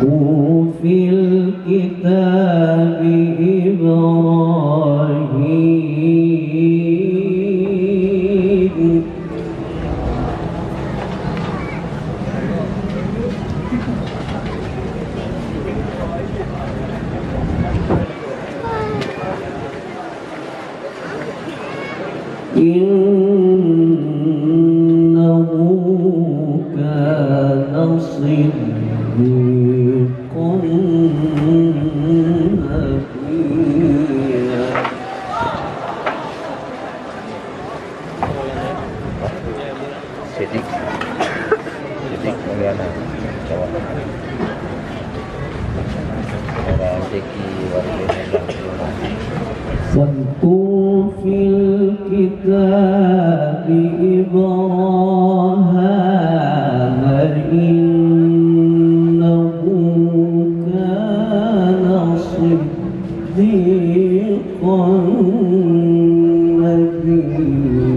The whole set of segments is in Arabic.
وفي الكتاب إبراهيم إنه كان صديقا نبيا Sidik Mulyana Jawa orang Jeki واذكر في الكتاب إبراهيم إنه كان صديقا نبيا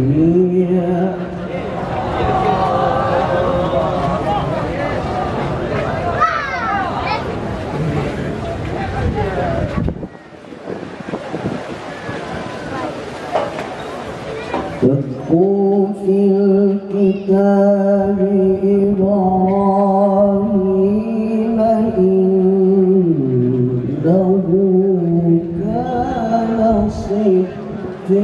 واذكر في الكتاب إبراهيم إنه كان صديقا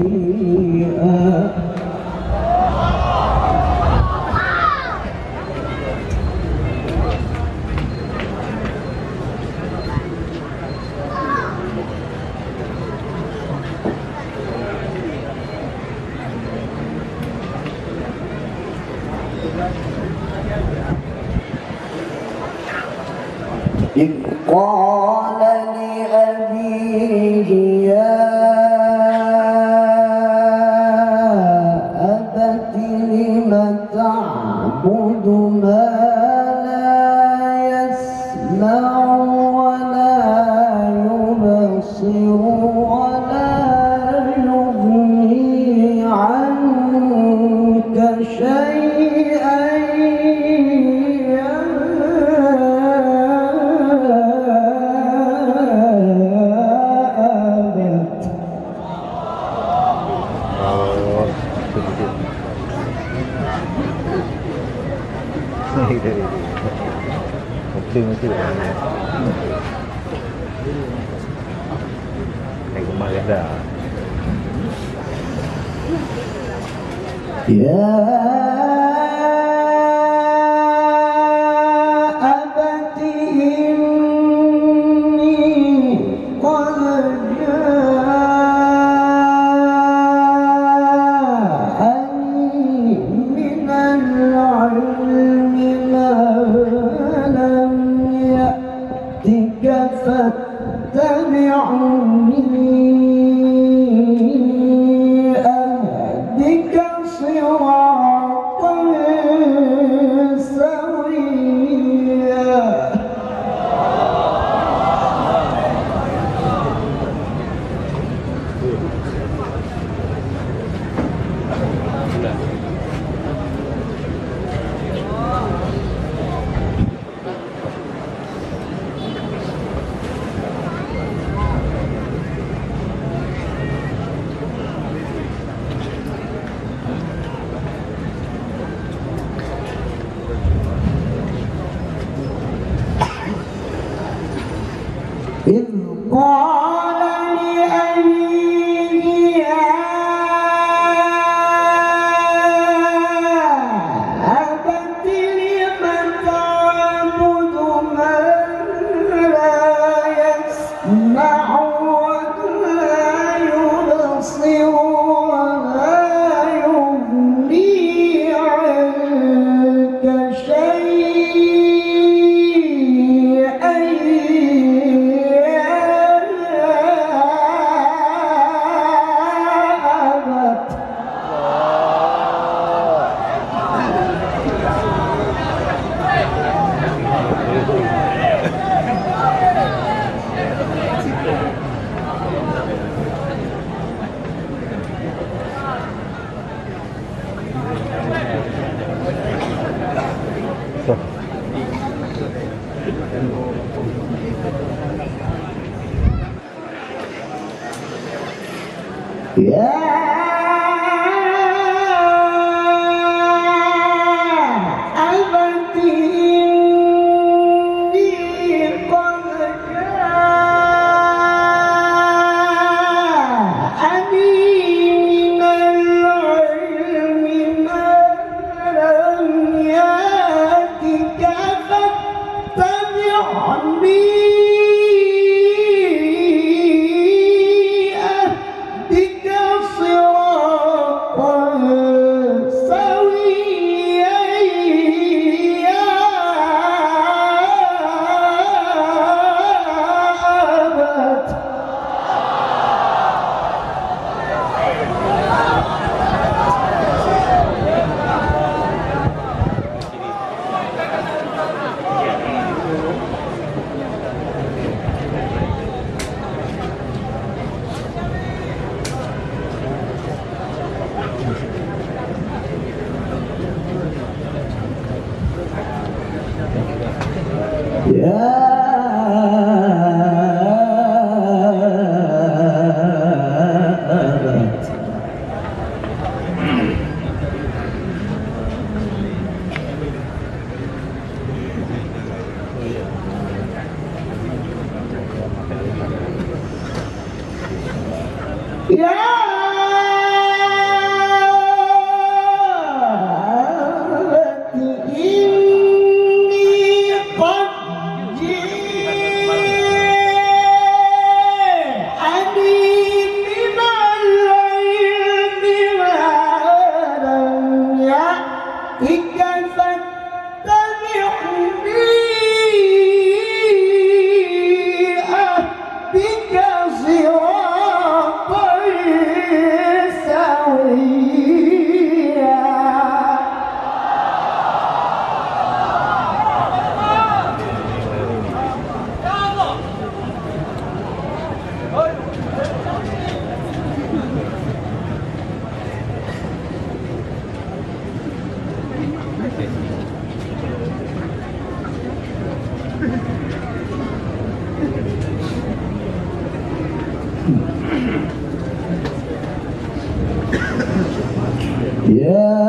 نبيا إذ قال لأبيه يا أبت لم تعبد ما لا يسمع ولا يبصر ولا يغني عنك شيئا Mungkin kayak kemarin dah. يا أبت إني قد جاءني من العلم ما لم يأتك فاتبعني أهدك صراطا سويا إذ قال لأبيه يا أبت إني قد جاءني من العلم ما لم يأتك فاتبعني أهدك صراطا سويا يا أبت يا أبت يا أبت إني قد جاءني من العلم ما لم يأتك فاتبعني أهدك صراطا سويا يا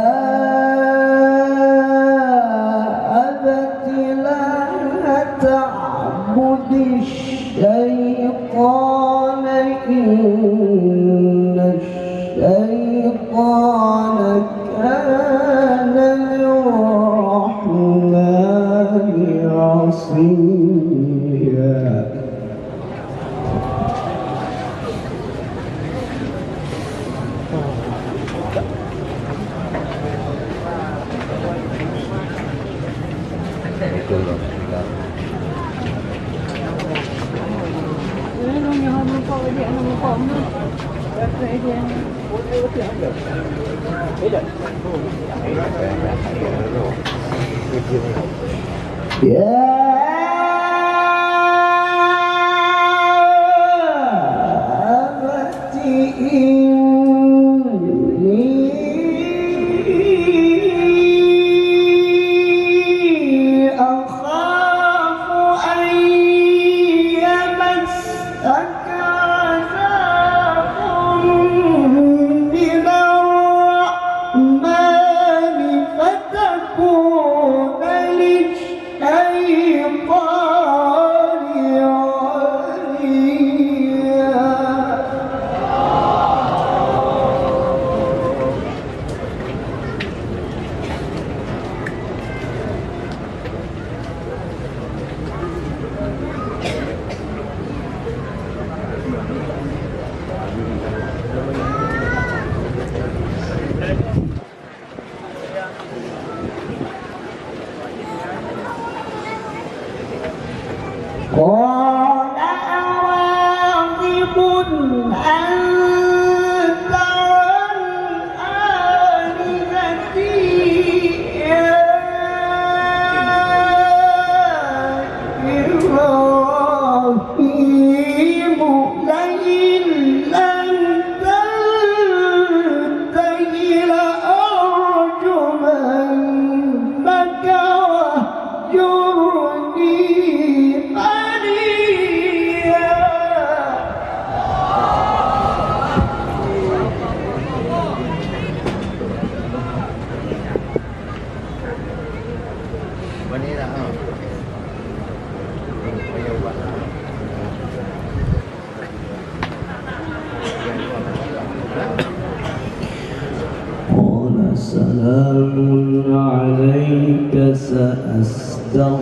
أبت لا تعبد الشيطان إن الشيطان كان للرحمن عصيا Itu loh. يا أبت إني أخاف أن يمسك عذاب من الرحمن فتكون للشيطان وليا سلام عليك سأستغفر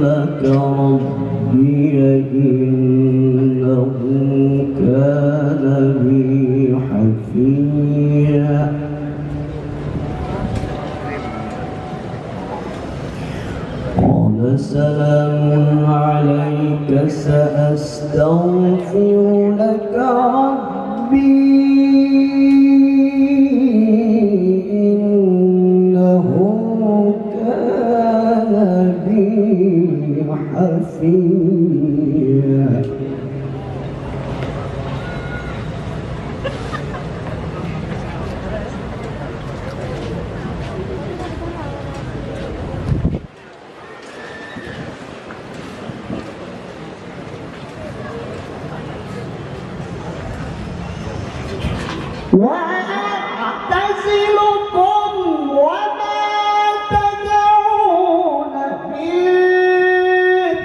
لك ربي إنه كان بي حفيا قال سلام عليك سأستغفر لك ربي إنه كان بي حفيا وأعتزلكم وما تدعون من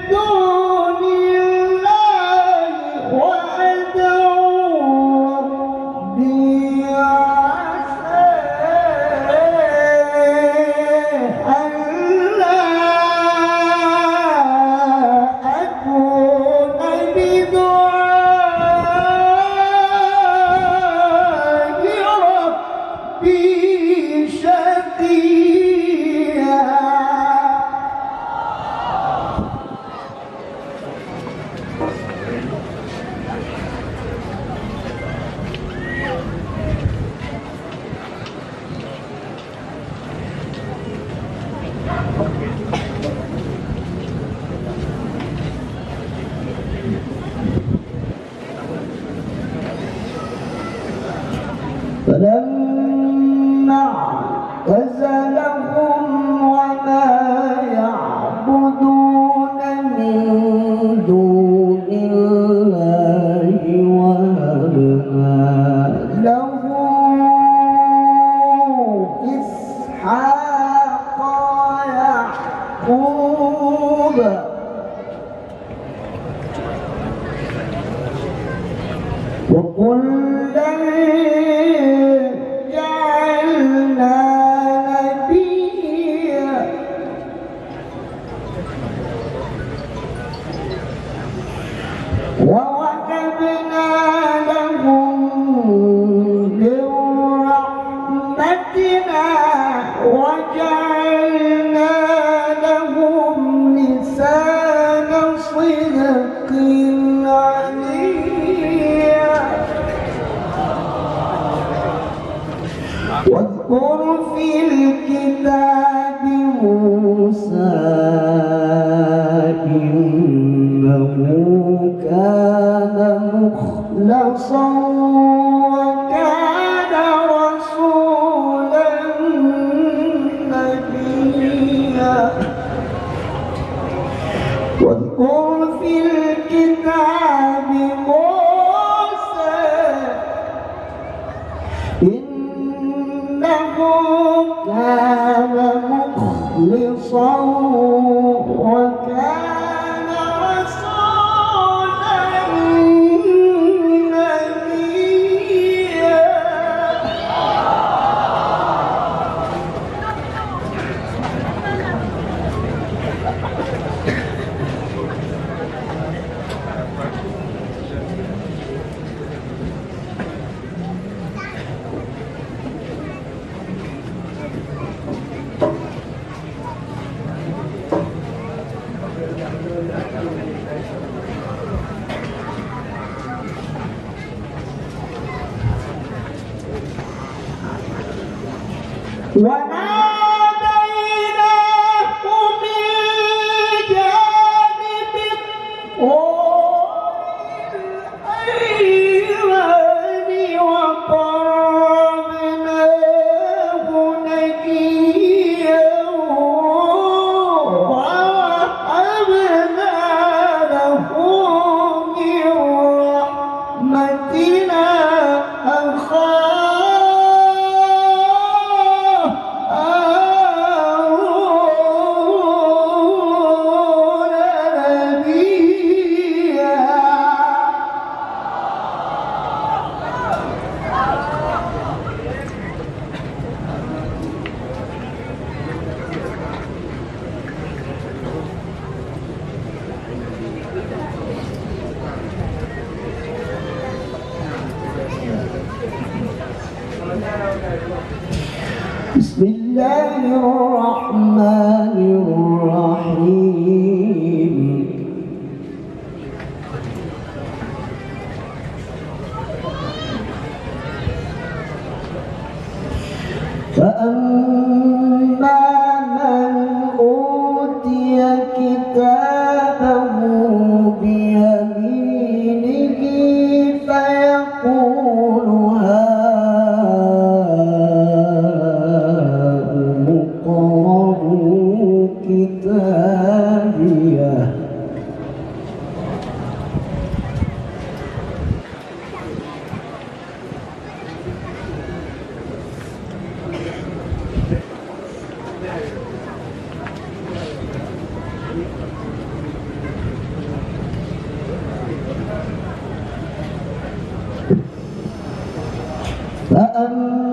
دون الله وأدعو ربي عسى ألا أكون بدعاء ربي شقيا فلما اعتزلهم وما يعبدون من دون الله وهبنا له إسحاق ويعقوب وكلا جعلنا نبيا ووهبنا لهم من رحمتنا وجعلنا لهم لسان صدق عليا واذكر في الكتاب موسى إنه كان مخلصا وكان رسولا نبيا واذكر في الكتاب موسى إنه كان مخلصا وكان رسولا نبيا وناديناه من جانب الطور الأيمن وقربناه نجيا ووهبنا له من رحمتنا أخاه بسم الله الرحمن الرحيم فأما من أوتي كتابه بيمينه فيقول هاؤم اقرءوا كتابيه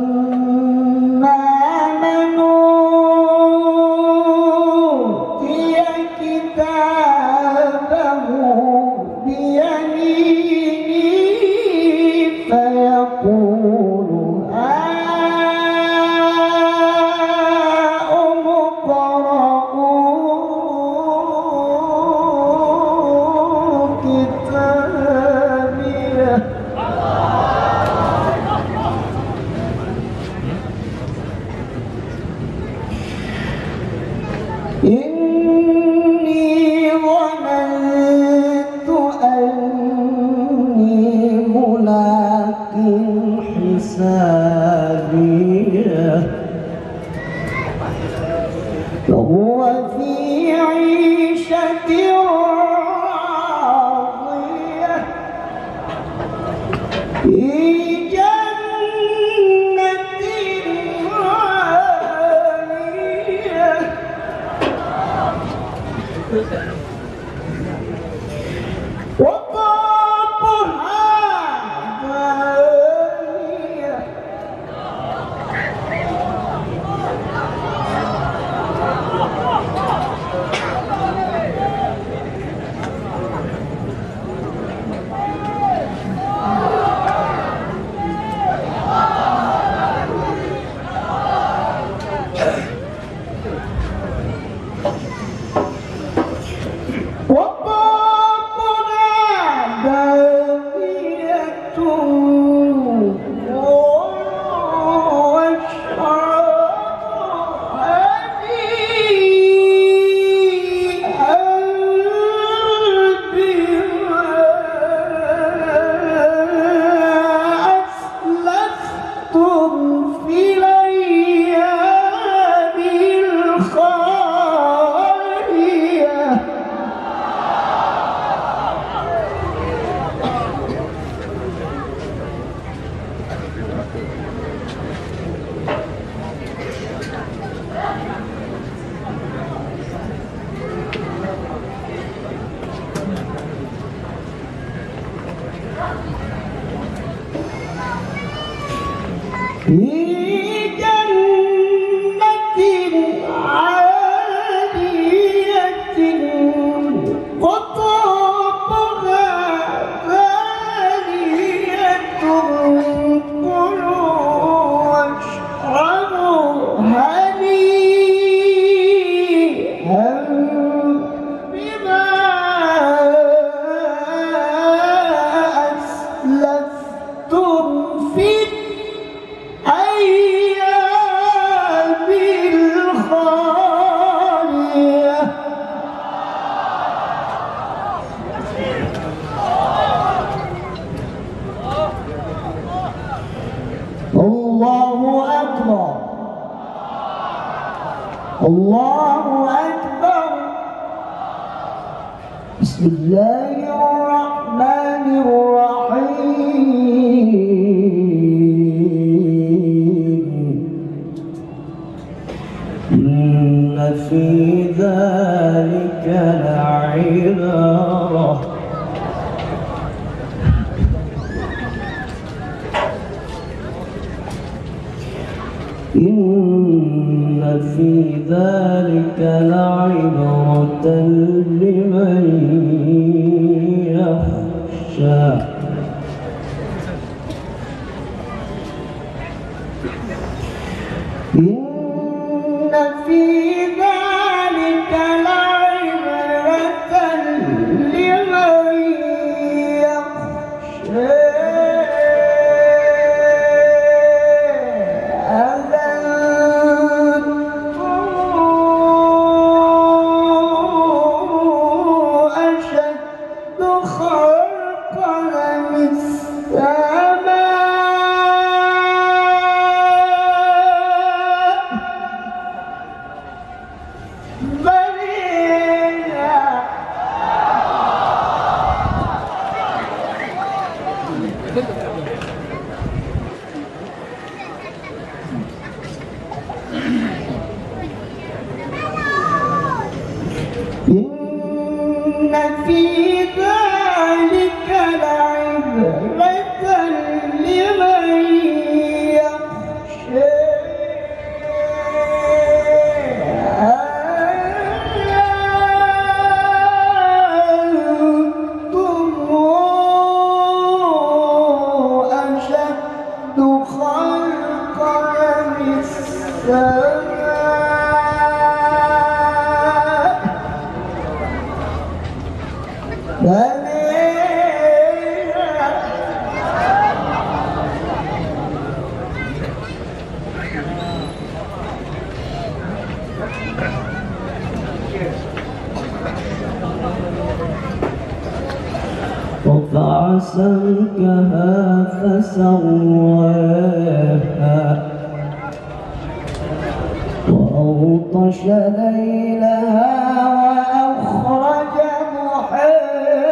فأما من أوتي كتابه بيمينه فيقول هاؤم اقرءوا كتابيه إني ظننت أني ملاق حسابيه فهو في عيشة راضية في جنة عالية وقاطها دانية في جنة عالية قطوفها دانية كلوا واشربوا هنيئا بما أسلفتم في أيام الخالية الله أكبر الله أكبر بسم الله الرحمن الرحيم إن في ذلك لعبرة إن في ذلك لعبرة لمن يخشى إن في ذلك لعبرة لمن يخشى أشد خلقا من السماء بنيها إن في ذلك لعبرة لمن يخشى أنتم أشد خلقا من السماء بنيها رفع سمكها فسواها وأغطش ليلها وأخرج ضحاها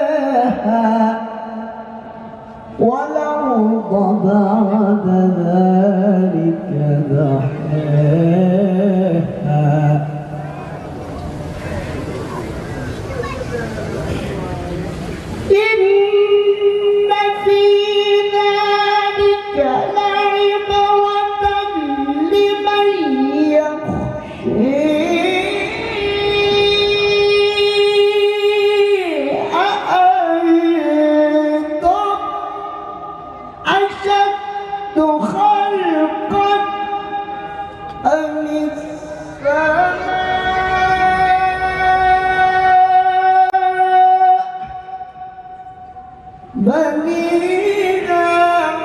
والأرض بعد ذلك دحاها إن في ذلك لعبرة لمن يخشى أأنتم أشد خلقا أم السماء بنيها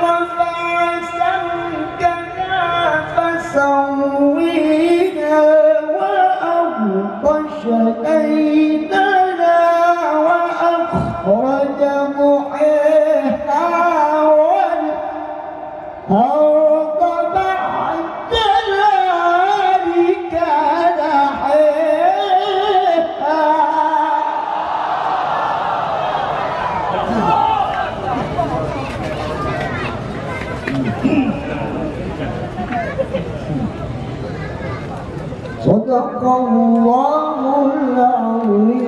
رفع سمكها فسويها وأغطش ليلها وأخرج ضحاها والأرض بعد ذلك دحاها صدق الله العظيم.